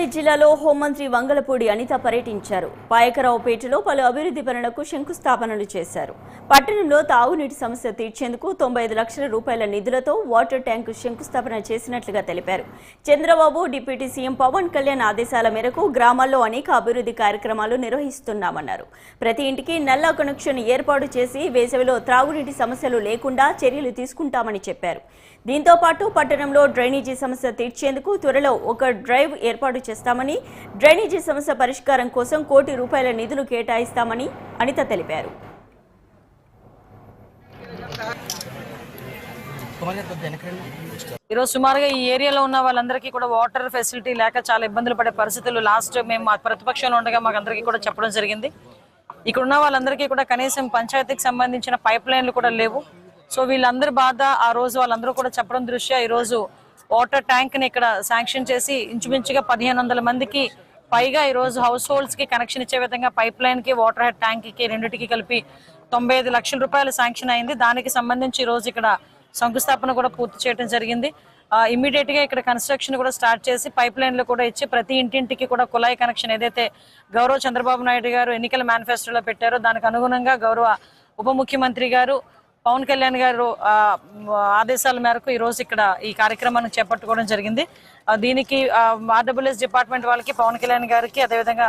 రంగారెడ్డి జిల్లాలో హోంమంత్రి వంగలపూడి అనిత పర్యటించారు. పాయకరావుపేటలో పలు అభివృద్ధి పనులకు శంకుస్థాపనలు చేశారు. పట్టణంలో తాగునీటి సమస్య తీర్చేందుకు 95 లక్షల రూపాయల నిధులతో వాటర్ ట్యాంకు శంకుస్థాపన చేసినట్లుగా తెలిపారు. చంద్రబాబు డిప్యూటీ సీఎం పవన్ కళ్యాణ్ ఆదేశాల మేరకు గ్రామాల్లో అనేక అభివృద్ధి కార్యక్రమాలు నిర్వహిస్తున్నామన్నారు. ప్రతి ఇంటికి నల్లా కనెక్షన్ ఏర్పాటు చేసి వేసవిలో త్రాగునీటి సమస్యలు లేకుండా చర్యలు తీసుకుంటామని చెప్పారు. దీంతో పాటు పట్టణంలో డ్రైనేజీ సమస్య తీర్చేందుకు త్వరలో ఒక డ్రైవ్ ఏర్పాటు చేస్తామని, డ్రైనేజీ సమస్య పరిష్కారం కోసం ₹1 కోటి నిధులు కేటాయిస్తామని అనిత తెలిపారు. ఈరోజు సుమారుగా ఈ ఏరియాలో ఉన్న వాళ్ళందరికీ కూడా వాటర్ ఫెసిలిటీ లేక చాలా ఇబ్బందులు పడే పరిస్థితులు లాస్ట్ మేము ప్రతిపక్షంలో ఉండగా మాకు అందరికీ కూడా చెప్పడం జరిగింది. ఇక్కడ ఉన్న వాళ్ళందరికీ కూడా కనీసం పంచాయతీకి సంబంధించిన పైప్ లైన్లు కూడా లేవు. సో వీళ్ళందరి బాధ ఆ రోజు వాళ్ళందరూ కూడా చెప్పడం దృష్ట్యా ఈ రోజు వాటర్ ట్యాంక్ ని ఇక్కడ శాంక్షన్ చేసి ఇంచుమించుగా 1500 మందికి పైగా ఈ రోజు హౌస్ హోల్డ్స్ కి కనెక్షన్ ఇచ్చే విధంగా పైప్ లైన్ కి వాటర్ హెడ్ ట్యాంక్ కి రెండింటికి కలిపి 95 లక్షల రూపాయలు శాంక్షన్ అయింది. దానికి సంబంధించి ఈ రోజు ఇక్కడ శంకుస్థాపన కూడా పూర్తి చేయడం జరిగింది. ఇమీడియట్ గా ఇక్కడ కన్స్ట్రక్షన్ కూడా స్టార్ట్ చేసి పైప్ లైన్లు కూడా ఇచ్చి ప్రతి ఇంటింటికి కూడా కుళాయి కనెక్షన్ ఏదైతే గౌరవ చంద్రబాబు నాయుడు గారు ఎన్నికల మేనిఫెస్టోలో పెట్టారో దానికి అనుగుణంగా గౌరవ ఉప ముఖ్యమంత్రి గారు పవన్ కళ్యాణ్ గారు ఆదేశాల మేరకు ఈ రోజు ఇక్కడ ఈ కార్యక్రమాన్ని చేపట్టుకోవడం జరిగింది. దీనికి ఆర్డబ్ల్యూఎస్ డిపార్ట్మెంట్ వాళ్ళకి, పవన్ కళ్యాణ్ గారికి, అదేవిధంగా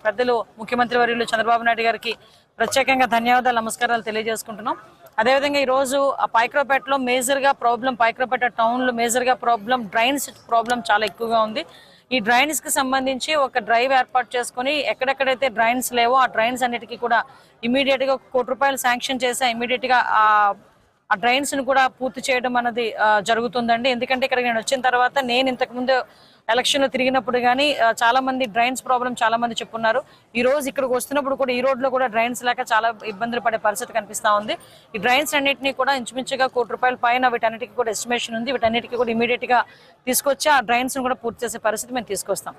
పెద్దలు ముఖ్యమంత్రి వర్యులు చంద్రబాబు నాయుడు గారికి ప్రత్యేకంగా ధన్యవాదాలు, నమస్కారాలు తెలియజేసుకుంటున్నాం. అదేవిధంగా ఈ రోజు పాయకరావుపేటలో మేజర్ గా ప్రాబ్లం, పాయకరావుపేట టౌన్ లో మేజర్ గా ప్రాబ్లం డ్రైన్స్ ప్రాబ్లం చాలా ఎక్కువగా ఉంది. ఈ డ్రైన్స్ కి సంబంధించి ఒక డ్రైవ్ ఏర్పాటు చేసుకుని ఎక్కడెక్కడైతే డ్రైన్స్ లేవో ఆ డ్రైన్స్ అన్నిటికీ కూడా ఇమీడియట్ గా ₹1 కోటి శాంక్షన్ చేసి ఇమీడియట్ గా ఆ డ్రైన్స్ ను కూడా పూర్తి చేయడం అనేది జరుగుతుందండి. ఎందుకంటే ఇక్కడ నేను వచ్చిన తర్వాత నేను ఇంతకు ముందు ఎలక్షన్ లో తిరిగినప్పుడు కానీ చాలా మంది డ్రైన్స్ ప్రాబ్లం చాలా మంది చెప్పున్నారు. ఈ రోజు ఇక్కడికి వస్తున్నప్పుడు కూడా ఈ రోడ్ లో కూడా డ్రైన్స్ లేక చాలా ఇబ్బందులు పడే పరిస్థితి కనిపిస్తా ఉంది. ఈ డ్రైన్స్ అన్నింటినీ కూడా ఇంచుమించుగా ₹1 కోటి పైన వీటన్నిటికీ కూడా ఎస్టిమేషన్ ఉంది. వీటన్నిటికీ కూడా ఇమీడియట్ గా తీసుకొచ్చి ఆ డ్రైన్స్ ను కూడా పూర్తి చేసే పరిస్థితి మేము తీసుకొస్తాం.